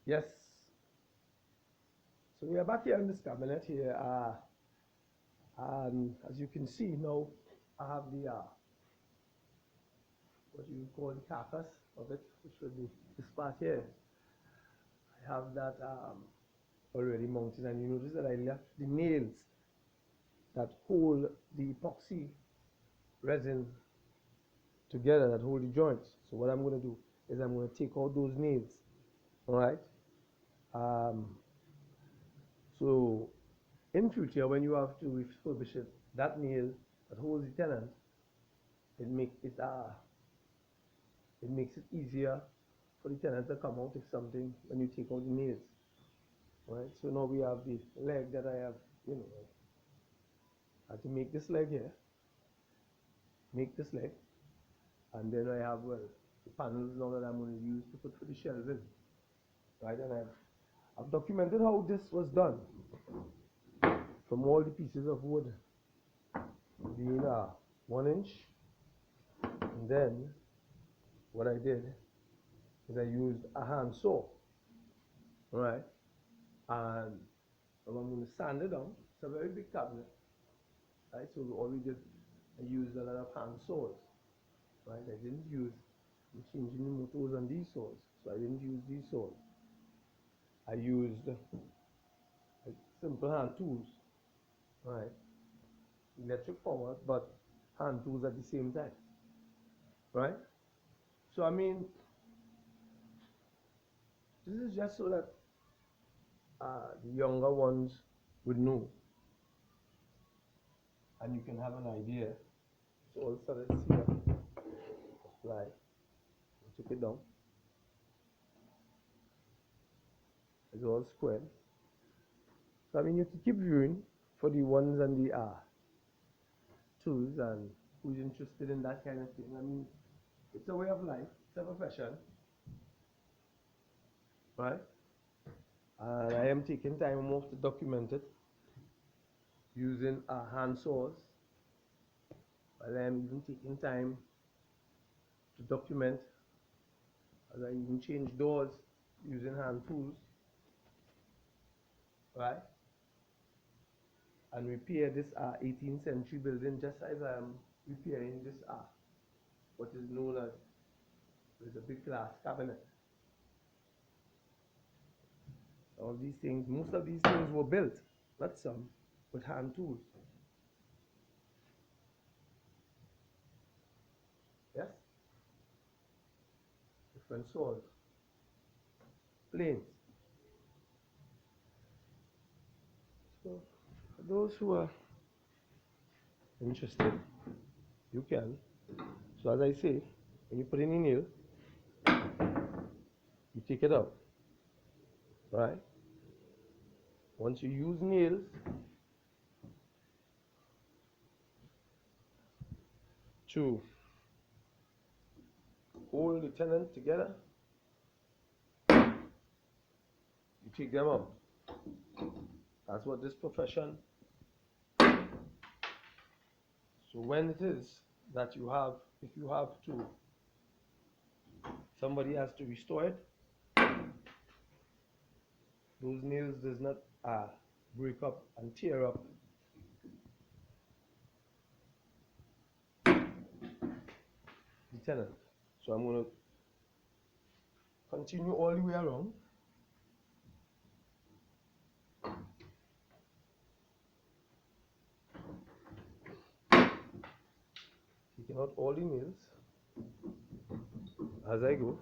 Yes. So we are back here in this cabinet here. And as you can see now, I have the what you call the carcass of it, which would be this part here. I have that already mounted, and you notice that I left the nails that hold the epoxy resin together, that hold the joints. So what I'm going to do is I'm going to take out those nails. All right. Um, so in future, when you have to refurbish it, that nail that holds the tenant, it make it makes it easier for the tenant to come out if something when you take out the nails. Right. So now we have the leg that I have, I have to make this leg here, make this leg, and then I have, well, the panels now that I'm going to use to put for the shelving. Right. And I've documented how this was done from all the pieces of wood being 1 inch, and then what I did is I used a hand saw, right? And I'm going to sand it down. It's a very big cabinet, right? So all we did, I used a lot of hand saws, right? I didn't use, I'm changing the motors on these saws, so I didn't use these saws. I used simple hand tools, right? Electric powered, but hand tools at the same time, right? So I mean, this is just so that the younger ones would know, and you can have an idea. So also let's see apply. Took it down. It's all squared. So I mean, you can keep viewing for the ones and the tools, and who's interested in that kind of thing. I mean, it's a way of life. It's a profession, right? And I am taking time off to document it using hand saws. But I am even taking time to document as I even change doors using hand tools, right? And repair this 18th century building just as I am repairing this what is known as a big glass cabinet. All these things, most of these things were built, not some, with hand tools. Yes? Different saws, planes. So for those who are interested, you can. So as I say, when you put in a nail, you take it out, right? Once you use nails to hold the tenant together, you take them out. That's what this profession. So when it is that you have, if you have to, somebody has to restore it, those nails does not break up and tear up the tenant. So I'm going to continue all the way around. Taking out all the nails as I go.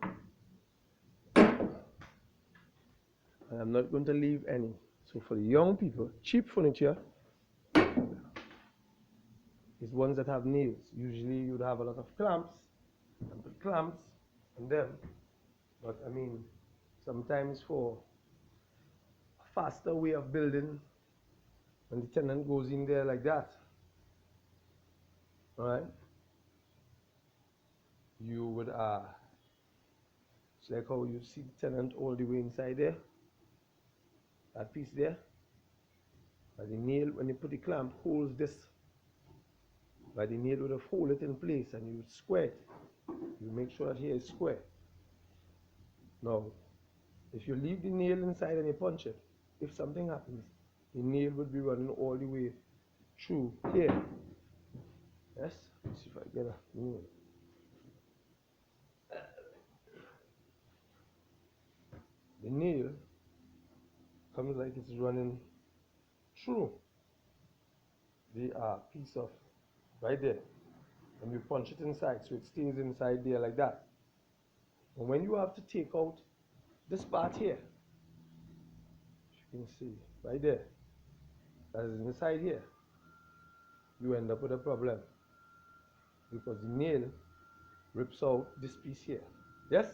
And I'm not going to leave any. So for the young people, cheap furniture is ones that have nails. Usually you'd have a lot of clamps, and put clamps on them. But I mean, sometimes for a faster way of building, when the tenant goes in there like that, right? You would it's like how you see the tenant all the way inside there, that piece there. But the nail, when you put the clamp, holds this. But the nail would have hold it in place, and you square it. You make sure that here is square. Now, If you leave the nail inside and you punch it, if something happens, the nail would be running all the way through here. Yes? Let's see if I get a nail. The nail comes like it's running through the piece of right there. And you punch it inside so it stays inside there like that. And when you have to take out this part here, you can see right there, that is inside here, you end up with a problem because the nail rips out this piece here. Yes?